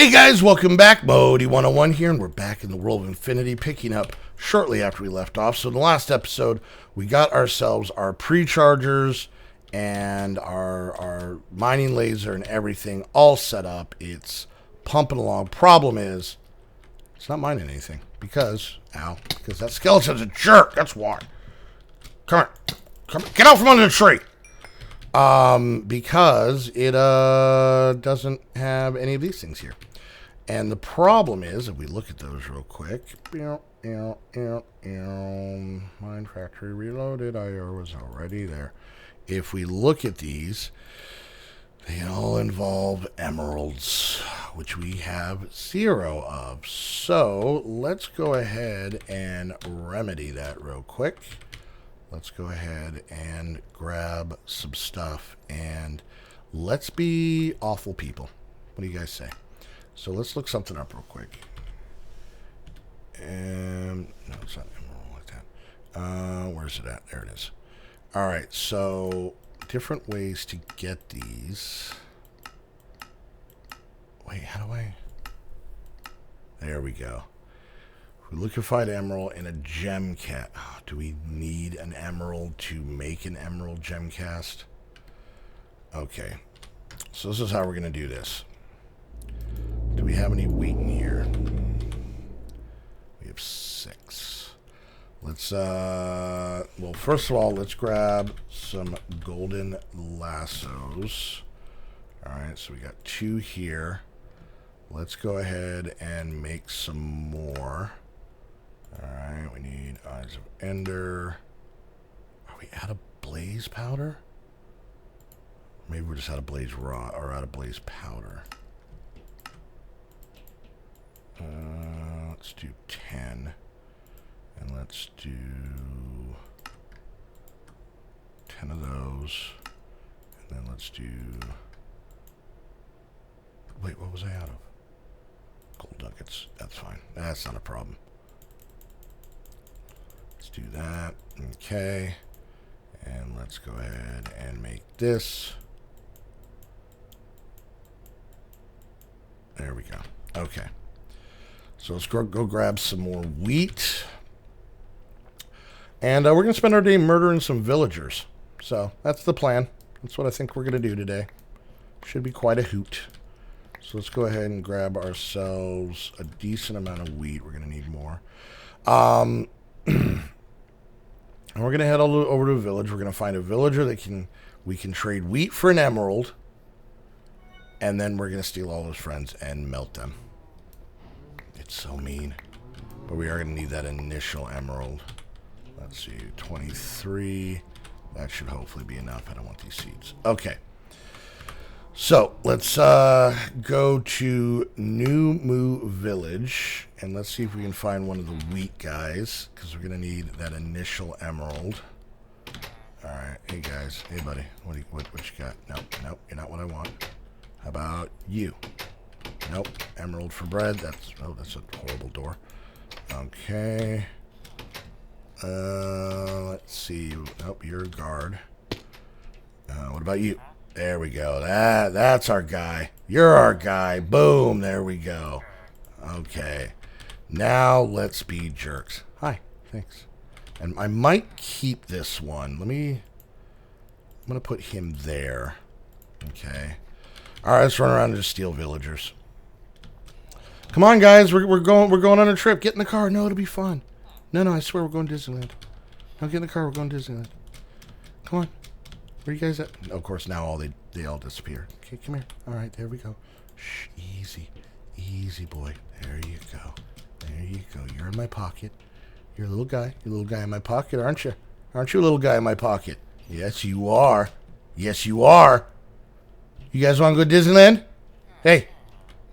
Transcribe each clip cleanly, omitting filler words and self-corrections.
Hey guys, welcome back. Bodie 101 here, and we're back in the world of Infinity, picking up shortly after we left off. So in the last episode, we got ourselves our pre-chargers and our mining laser and everything all set up. It's pumping along. Problem is, it's not mining anything because that skeleton's a jerk. That's why. Come on, get out from under the tree. Because it doesn't have any of these things here. And the problem is, if we look at those real quick, Mine Factory Reloaded, IR was already there. If we look at these, they all involve emeralds, which we have 0 of. So let's go ahead and remedy that real quick. Let's go ahead and grab some stuff and let's be awful people. What do you guys say? So let's look something up real quick. No, it's not emerald like that. Where's it at? There it is. All right, so different ways to get these. Wait, how do I? There we go. Liquefied emerald and a gem cat. Oh, do we need an emerald to make an emerald gem cast? Okay. So this is how we're going to do this. Do we have any wheat in here? We have 6. Let's, well, first of all, let's grab some golden lassos. All right, so we got 2 here. Let's go ahead and make some more. Alright, we need Eyes of Ender. Are we out of blaze powder? Maybe we're just out of blaze raw or out of blaze powder. Let's do 10. And let's do 10 of those. And then let's do... Wait, what was I out of? Gold nuggets. That's fine. That's not a problem. Let's do that. Okay. And let's go ahead and make this. There we go. Okay. So let's go grab some more wheat. And we're going to spend our day murdering some villagers. So that's the plan. That's what I think we're going to do today. Should be quite a hoot. So let's go ahead and grab ourselves a decent amount of wheat. We're going to need more. And we're going to head all over to a village. We're going to find a villager that we can trade wheat for an emerald. And then we're going to steal all his friends and melt them. It's so mean. But we are going to need that initial emerald. Let's see, 23. That should hopefully be enough. I don't want these seeds. Okay. So let's go to New Moo Village, and let's see if we can find one of the wheat guys, because we're going to need that initial emerald. All right, hey guys, hey buddy, what you got? Nope, you're not what I want. How about you? Nope, emerald for bread. That's a horrible door. Okay. Let's see. Nope, you're a guard. What about you? There we go. That's our guy. You're our guy. Boom. There we go. Okay. Now let's be jerks. Hi. Thanks. And I might keep this one. I'm going to put him there. Okay. All right. Let's run around and just steal villagers. Come on, guys. We're going on a trip. Get in the car. No, it'll be fun. No, I swear we're going to Disneyland. No, get in the car. We're going to Disneyland. Come on. Where you guys at? Of course, now they all disappear. Okay, come here. All right, there we go. Shh, easy, boy. There you go. You're in my pocket. You're a little guy. You're a little guy in my pocket, aren't you? Aren't you a little guy in my pocket? Yes, you are. Yes, you are. You guys want to go to Disneyland? Hey.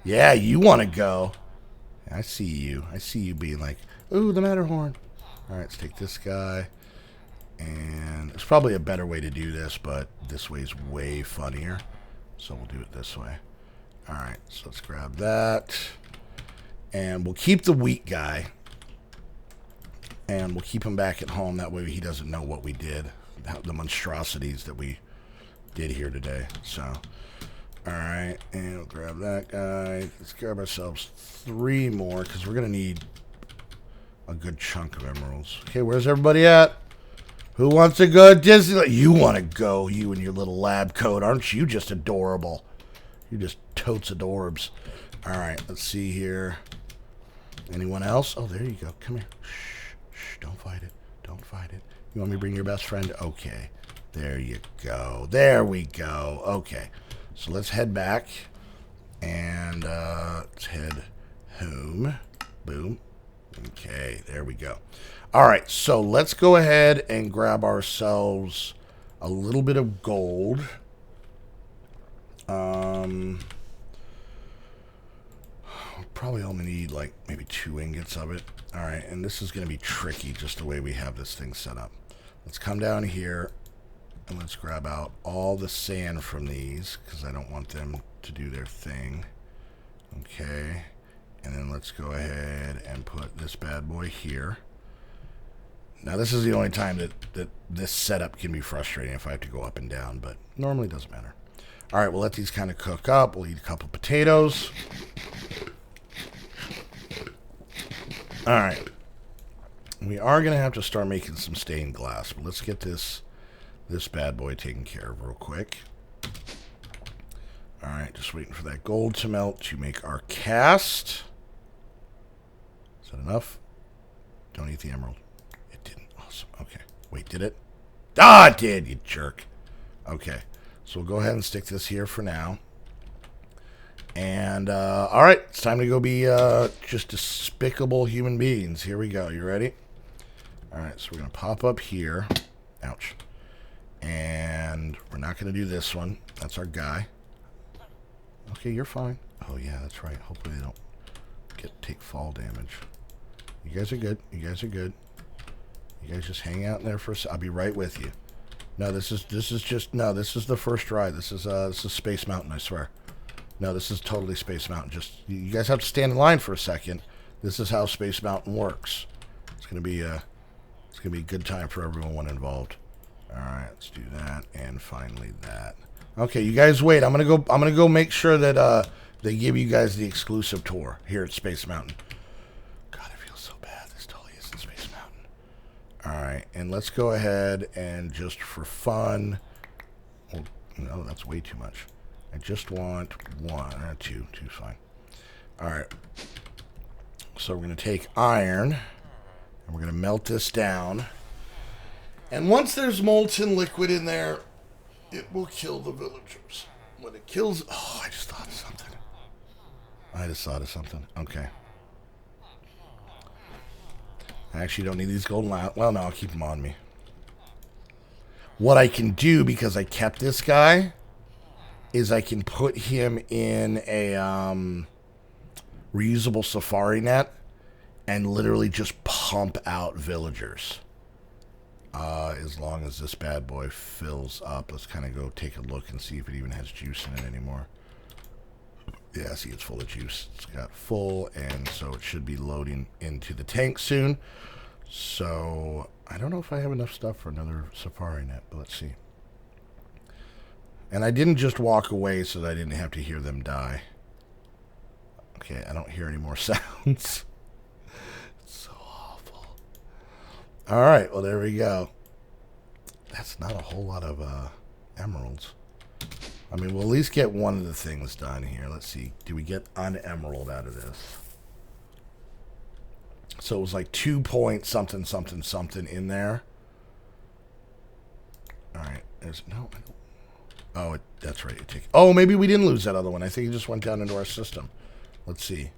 Yeah, you want to go. I see you. I see you being like, ooh, the Matterhorn. All right, let's take this guy. And there's probably a better way to do this, but this way is way funnier. So we'll do it this way. All right, so let's grab that. And we'll keep the wheat guy. And we'll keep him back at home. That way he doesn't know what we did. The monstrosities that we did here today. So Alright, and we'll grab that guy. Let's grab ourselves 3 more, because we're going to need a good chunk of emeralds. Okay, where's everybody at? Who wants to go to Disneyland? You want to go, you and your little lab coat. Aren't you just adorable? You just totes adorbs. Alright, let's see here. Anyone else? Oh, there you go. Come here. Shh, shh, don't fight it. Don't fight it. You want me to bring your best friend? Okay. There you go. There we go. Okay. So let's head back. And let's head home. Boom. Okay, there we go. Alright, so let's go ahead and grab ourselves a little bit of gold. Probably only need like maybe 2 ingots of it. Alright, and this is going to be tricky just the way we have this thing set up. Let's come down here and let's grab out all the sand from these because I don't want them to do their thing. Okay, and then let's go ahead and put this bad boy here. Now this is the only time that this setup can be frustrating if I have to go up and down, but normally it doesn't matter. Alright, we'll let these kind of cook up. We'll eat a couple potatoes. Alright. We are going to have to start making some stained glass, but let's get this bad boy taken care of real quick. Alright, just waiting for that gold to melt to make our cast. Is that enough? Don't eat the emerald. It didn't. Awesome. Okay. Wait, did it? Ah, it did, you jerk. Okay. So we'll go ahead and stick this here for now. And, alright, it's time to go be just despicable human beings. Here we go. You ready? Alright, so we're going to pop up here. Ouch. And we're not going to do this one. That's our guy. Okay, you're fine. Oh, yeah, that's right. Hopefully they don't take fall damage. You guys are good. You guys are good. You guys just hang out in there for a second. I'll be right with you. No, this is the first ride. This is Space Mountain, I swear. No, this is totally Space Mountain. Just you guys have to stand in line for a second. This is how Space Mountain works. It's gonna be a good time for everyone involved. All right, let's do that, and finally that. Okay, you guys wait. I'm gonna go make sure that they give you guys the exclusive tour here at Space Mountain. God, I feel so bad. This totally isn't Space Mountain. All right, and let's go ahead and just for fun. Well, no, that's way too much. I just want 1, 2. 2's fine. Alright. So we're going to take iron, and we're going to melt this down. And once there's molten liquid in there, it will kill the villagers. When it kills... Oh, I just thought of something. Okay. I actually don't need these golden... Well, no, I'll keep them on me. What I can do, because I kept this guy... is I can put him in a reusable safari net and literally just pump out villagers. As long as this bad boy fills up. Let's kind of go take a look and see if it even has juice in it anymore. Yeah, see, it's full of juice. It's got full, and so it should be loading into the tank soon. So, I don't know if I have enough stuff for another safari net, but let's see. And I didn't just walk away so that I didn't have to hear them die. Okay, I don't hear any more sounds. It's so awful. Alright, well, there we go. That's not a whole lot of emeralds. I mean, we'll at least get one of the things done here. Let's see. Do we get an emerald out of this? So it was like 2 point something in there. Alright, there's no... Oh, that's right. Oh, maybe we didn't lose that other one. I think it just went down into our system. Let's see.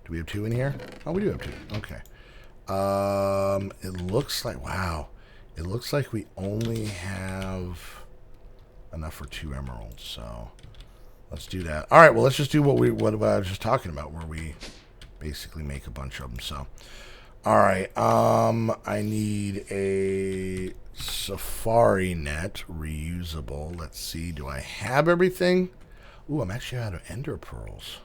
Do we have 2 in here? Oh, we do have 2. Okay. It looks like... Wow. It looks like we only have enough for 2 emeralds. So, let's do that. All right. Well, let's just do what I was just talking about, where we basically make a bunch of them. So, all right. I need a... safari net, reusable. Let's see, do I have everything? Ooh, I'm actually out of ender pearls.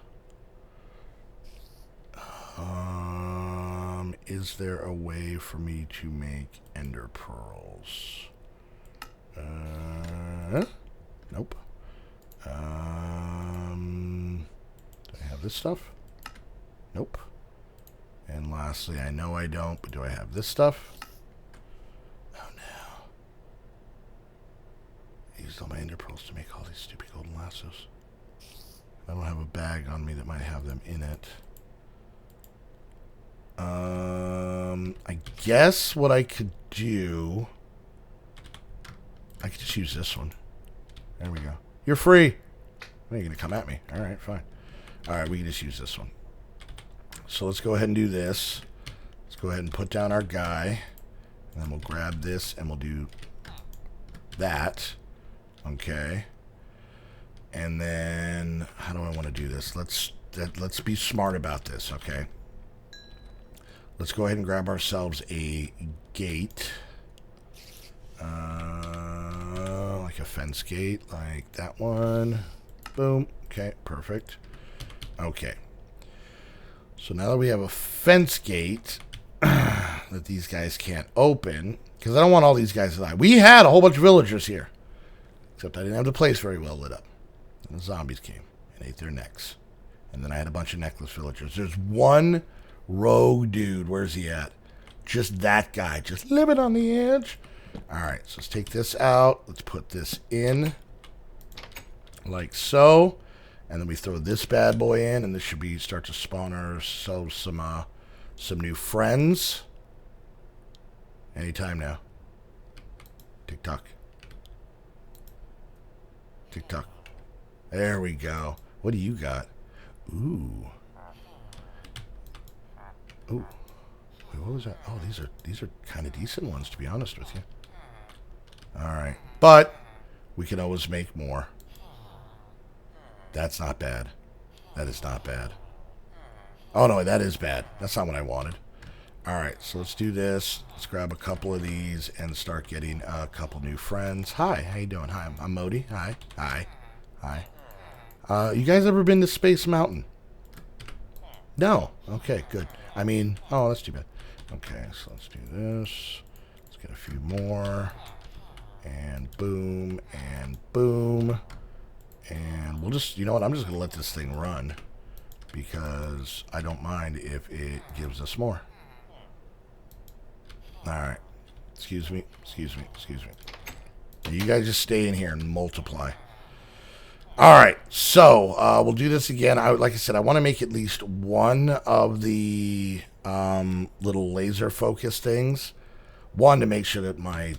Is there a way for me to make ender pearls? Nope. this stuff? Nope. And lastly, I know I don't, but do I have this stuff? Oh no. I used all my ender pearls to make all these stupid golden lassos. I don't have a bag on me that might have them in it. I guess what I could do... I could just use this one. There we go. You're free. You're going to come at me. All right, fine. All right, we can just use this one. So let's go ahead and do this. Let's go ahead and put down our guy. And then we'll grab this and we'll do that. Okay. And then, how do I want to do this? Let's be smart about this, okay? Let's go ahead and grab ourselves a gate. Like a fence gate, like that one. Boom. Okay, perfect. Okay. So now that we have a fence gate that these guys can't open, because I don't want all these guys to die. We had a whole bunch of villagers here, except I didn't have the place very well lit up. And the zombies came and ate their necks. And then I had a bunch of necklace villagers. There's one rogue dude. Where's he at? Just that guy. Just living on the edge. Alright, so let's take this out. Let's put this in. Like so. And then we throw this bad boy in. And this should be start to spawn ourselves some new friends. Anytime now. Tick-tock. Tick-tock. There we go. What do you got? Ooh. Ooh. Wait, what was that? Oh, these are kind of decent ones, to be honest with you. All right. But we can always make more. That's not bad. That is not bad. Oh, no, that is bad. That's not what I wanted. All right, so let's do this. Let's grab a couple of these and start getting a couple new friends. Hi, how you doing? Hi, I'm Modi. Hi. Hi. Hi. You guys ever been to Space Mountain? No. Okay, good. I mean, oh, that's too bad. Okay, so let's do this. Let's get a few more. And boom, and boom. And we'll just, you know what, I'm just going to let this thing run. Because I don't mind if it gives us more. Alright. Excuse me, excuse me, excuse me. You guys just stay in here and multiply. Alright, so we'll do this again. Like I said, I want to make at least one of the little laser focus things. One, to make sure that my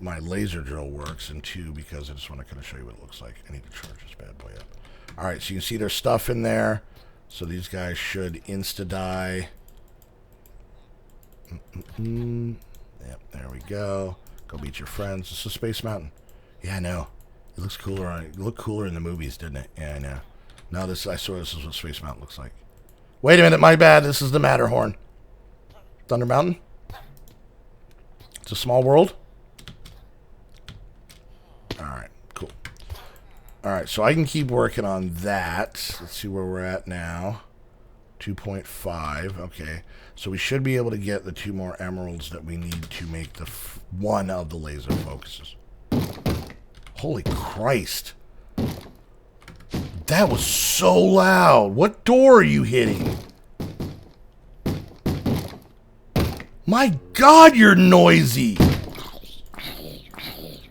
laser drill works, and two, because I just want to kind of show you what it looks like. I need to charge this bad boy up. Alright, so you can see there's stuff in there. So these guys should insta-die. Yep, there we go. Go meet your friends. This is Space Mountain. Yeah, I know. It looks cooler on it. Looked cooler in the movies, didn't it? Yeah, I know. Now I swear this is what Space Mountain looks like. Wait a minute, my bad. This is the Matterhorn. Thunder Mountain? It's a small world? Alright, cool. Alright, so I can keep working on that. Let's see where we're at now. 2.5. Okay. So we should be able to get the 2 more emeralds that we need to make the one of the laser focuses. Holy Christ. That was so loud. What door are you hitting? My God, you're noisy.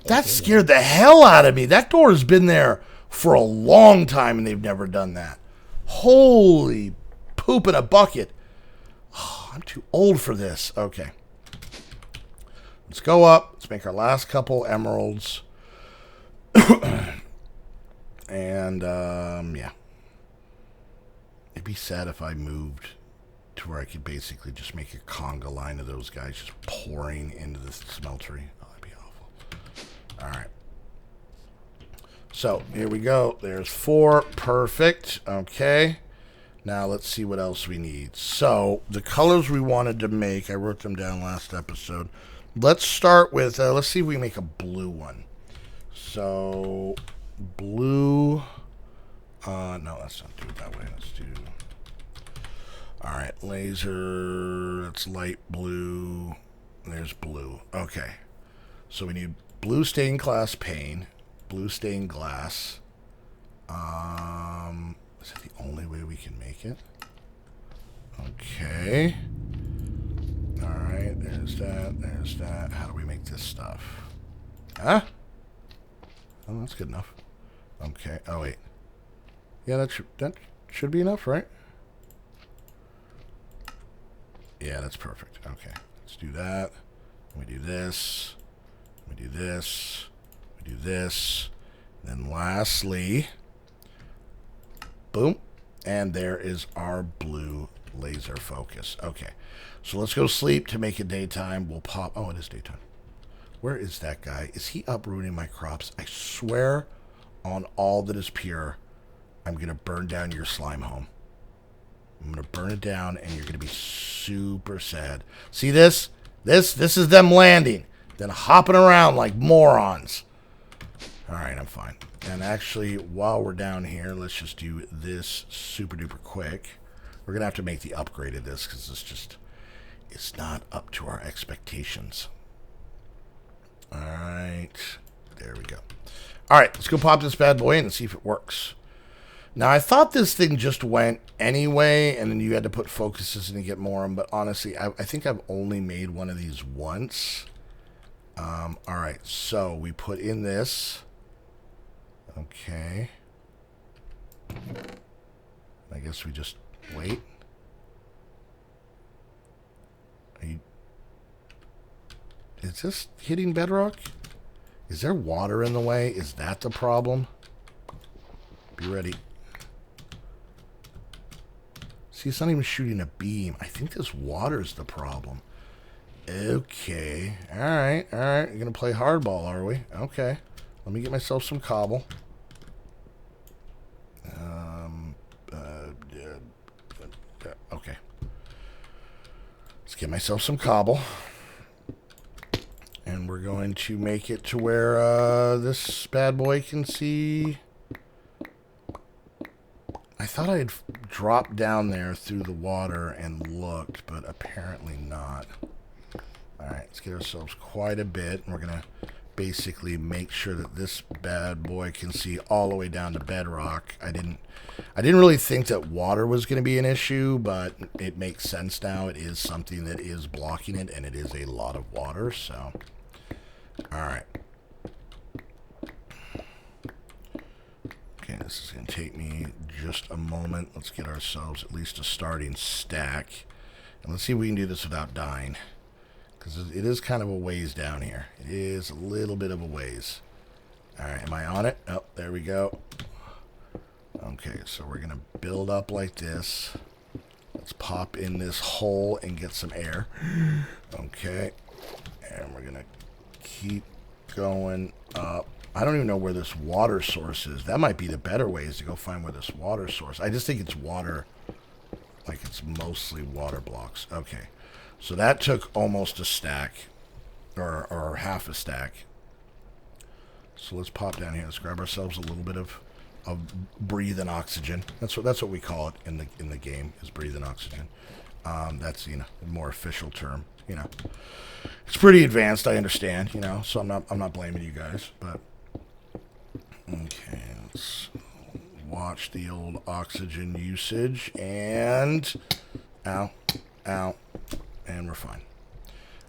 That scared the hell out of me. That door has been there for a long time and they've never done that. Holy poop in a bucket. Oh, I'm too old for this. Okay. Let's go up. Let's make our last couple emeralds. And, yeah. It'd be sad if I moved to where I could basically just make a conga line of those guys just pouring into the smeltery. Oh, that'd be awful. Alright. So, here we go. There's 4. Perfect. Okay. Now, let's see what else we need. So, the colors we wanted to make, I wrote them down last episode. Let's start with, let's see if we can make a blue one. So, blue, no, let's not do it that way. Let's do, alright, laser, that's light blue, there's blue. Okay, so we need blue stained glass pane, blue stained glass, Is that the only way we can make it? Okay. Alright, there's that, there's that. How do we make this stuff? Huh? Oh, that's good enough. Okay. Oh, wait. Yeah, that should be enough, right? Yeah, that's perfect. Okay. Let's do that. We do this. We do this. We do this. Then lastly, boom. And there is our blue laser focus. Okay. So let's go sleep to make it daytime. We'll pop. Oh, it is daytime. Where is that guy? Is he uprooting my crops? I swear on all that is pure, I'm going to burn down your slime home. I'm going to burn it down, and you're going to be super sad. See this? This is them landing. Then hopping around like morons. All right, I'm fine. And actually, while we're down here, let's just do this super duper quick. We're going to have to make the upgrade of this because it's not up to our expectations. All right. There we go. All right, let's go pop this bad boy in and see if it works. Now, I thought this thing just went anyway, and then you had to put focuses in to get more of them, but honestly, I think I've only made one of these once. All right, so we put in this. Okay. I guess we just wait. Is this hitting bedrock? Is there water in the way? Is that the problem? Be ready. See, it's not even shooting a beam. I think this water's the problem. Okay. Alright, alright. You're going to play hardball, are we? Okay. Let me get myself some cobble. Okay. Let's get myself some cobble. And we're going to make it to where this bad boy can see. I thought I had dropped down there through the water and looked, but apparently not. Alright, let's get ourselves quite a bit. And we're going to basically make sure that this bad boy can see all the way down to bedrock. I didn't really think that water was going to be an issue, but it makes sense now. It is something that is blocking it, and it is a lot of water, so... Alright. Okay, this is going to take me just a moment. Let's get ourselves at least a starting stack. And let's see if we can do this without dying. Because it is kind of a ways down here. It is a little bit of a ways. Alright, am I on it? Oh, there we go. Okay, so we're going to build up like this. Let's pop in this hole and get some air. Okay. And we're going to keep going up. I don't even know where this water source is. That might be the better way, is to go find where this water source. I just think it's water, like it's mostly water blocks. Okay, so that took almost a stack, or half a stack. So let's pop down here. Let's grab ourselves a little bit of breathing oxygen. That's what we call it in the game, is breathing oxygen. That's, you know, a more official term. You know, it's pretty advanced, I understand, you know, so I'm not blaming you guys, but okay, let's watch the old oxygen usage, and ow, and we're fine.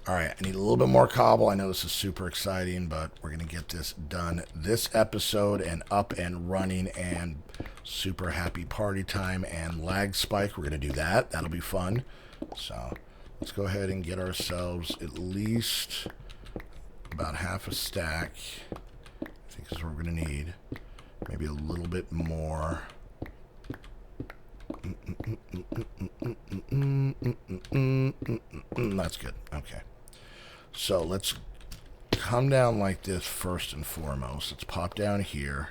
All right, I need a little bit more cobble. I know this is super exciting, but we're going to get this done this episode and up and running, and super happy party time and lag spike. We're going to do that. That'll be fun. So let's go ahead and get ourselves at least about half a stack. I think is what we're going to need. Maybe a little bit more. That's good. Okay. So let's come down like this first and foremost. Let's pop down here,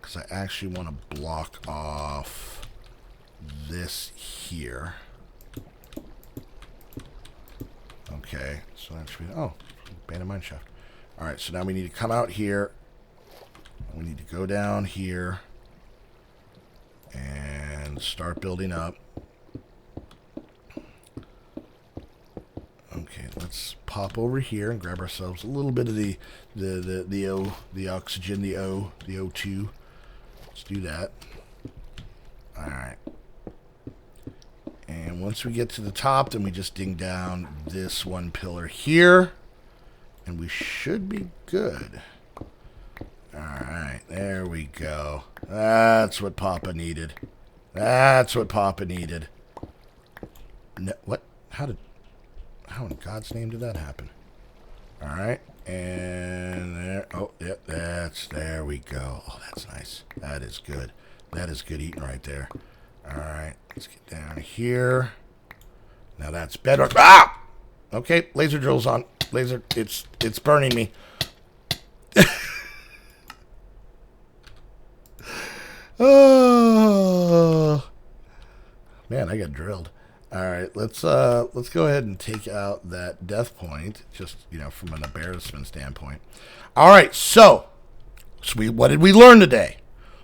because I actually want to block off this here. Okay, so that should be... Oh, abandoned mine shaft. Alright, so now we need to come out here. We need to go down here and start building up. Okay, let's pop over here and grab ourselves a little bit of the oxygen, the O2. Let's do that. All right. And once we get to the top, then we just ding down this one pillar here. And we should be good. All right, there we go. That's what Papa needed. That's what Papa needed. No, what? How in God's name did that happen? All right, and there. Oh, yeah, there we go. Oh, that's nice. That is good. That is good eating right there. All right, let's get down here. Now that's bedrock. Ah! Okay, laser drill's on. Laser, it's burning me. Oh man, I got drilled. All right, let's go ahead and take out that death point, just from an embarrassment standpoint. All right, so what did we learn today?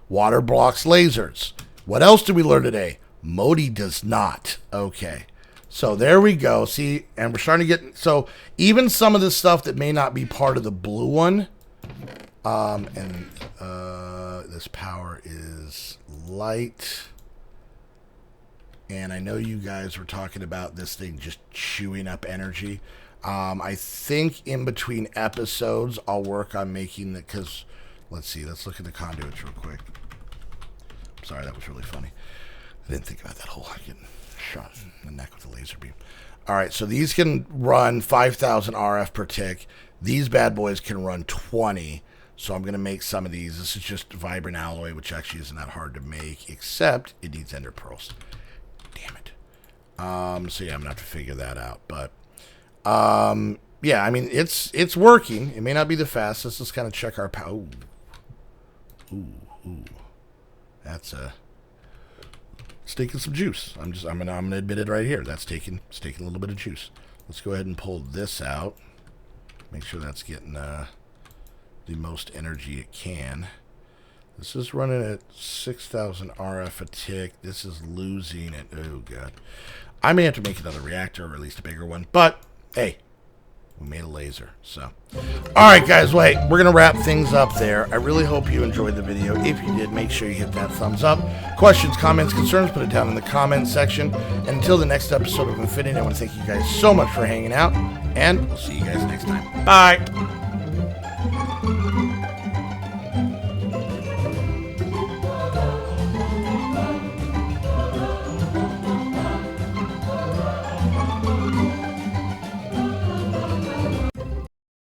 Water blocks lasers. What else did we learn today? Modi does not. Okay, so there we go. See, and we're starting to get even some of the stuff that may not be part of the blue one. This power is light. And I know you guys were talking about this thing just chewing up energy. I think in between episodes, I'll work on making the, because let's see, let's look at the conduits real quick. Sorry, that was really funny. I didn't think about that whole getting shot in the neck with a laser beam. All right, so these can run 5,000 RF per tick. These bad boys can run 20. So I'm going to make some of these. This is just vibrant alloy, which actually isn't that hard to make, except it needs ender pearls. Damn it. So yeah, I'm going to have to figure that out. But yeah, I mean, it's working. It may not be the fastest. Let's kind of check our power. Ooh. That's it's taking some juice. I'm gonna admit it right here. It's taking a little bit of juice. Let's go ahead and pull this out. Make sure that's getting the most energy it can. This is running at 6,000 RF a tick. This is losing it. Oh god, I may have to make another reactor, or at least a bigger one. But hey, we made a laser. So all right guys, wait, we're gonna wrap things up there. I really hope you enjoyed the video. If you did, make sure you hit that thumbs up. Questions, comments, concerns, put it down in the comments section. And until the next episode of Infinity, I want to thank you guys so much for hanging out, and we'll see you guys next time. Bye.